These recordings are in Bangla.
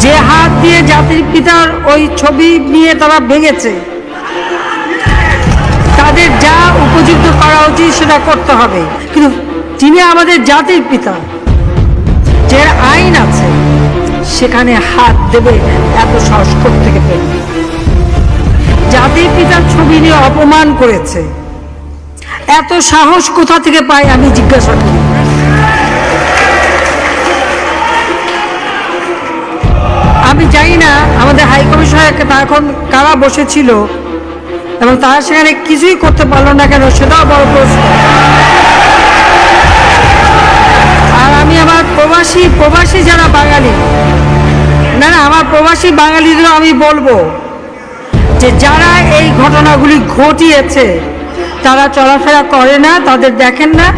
যে হাত দিয়ে জাতির পিতার ওই ছবি নিয়ে তারা ভেঙেছে, তাদের যা উপযুক্ত করা উচিত সেটা করতে হবে। কিন্তু যিনি আমাদের জাতির পিতা, যে আইন আছে, সেখানে হাত দেবে এত সাহস থেকে পেল। জাতির পিতার ছবি নিয়ে অপমান করেছে, এত সাহস কোথা থেকে পাই আমি জিজ্ঞাসা করি। আমি জানি না আমাদের হাইকমিশনার এখন কারা বসেছিল এবং তারা সেখানে কিছুই করতে পারলো না কেন, সেটাও বড় প্রশ্ন। আর আমি আমার প্রবাসী যারা বাঙালি, না আমার প্রবাসী বাঙালিদেরও আমি বলবো যে যারা এই ঘটনাগুলি ঘটিয়েছে তারা চলাফেরা করে না, তাদের দেখেন না।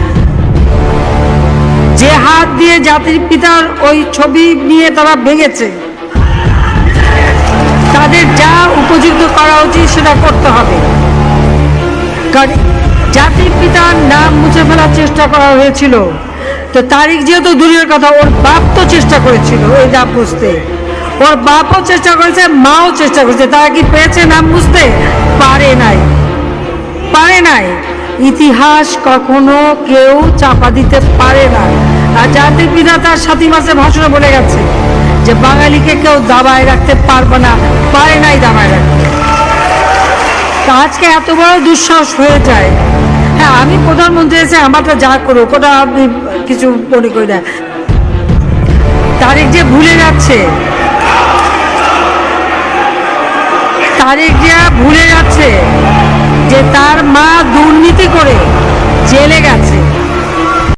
যে হাত দিয়ে জাতির পিতার ওই ছবি নিয়ে তারা ভেঙেছে, তাদের যা উপযুক্ত করা উচিত সেটা করতে হবে। কারণ জাতির পিতার নাম মুছে ফেলার চেষ্টা করা হয়েছিল, তো তারিখ যেহেতু দূরের কথা, ওর বাপ তো চেষ্টা করেছিল ওই নাম মুছতে, ওর বাপও চেষ্টা করেছে, মাও চেষ্টা করেছে। তারা কি পেরেছে নাম মুছতে? পারে নাই। ইতিহাস কখনো কেউ চাপা দিতে পারে না। আর জাতির পিতা তার 7 মাসে ভাষণে বলে গেছে যে বাঙালিকে কেউ দাবায় রাখতে পারবে না, পারে নাই দাবায় রাখতে। তা আজকে এত বড় দুঃসাহস হয়ে যায়। হ্যাঁ, আমি প্রধানমন্ত্রী এসে আমারটা যা করুক, ওটা আপনি কিছু মনে করি না। তারিখ যে ভুলে যাচ্ছে, যে তার মা দুর্নীতি করে জেলে গেছে,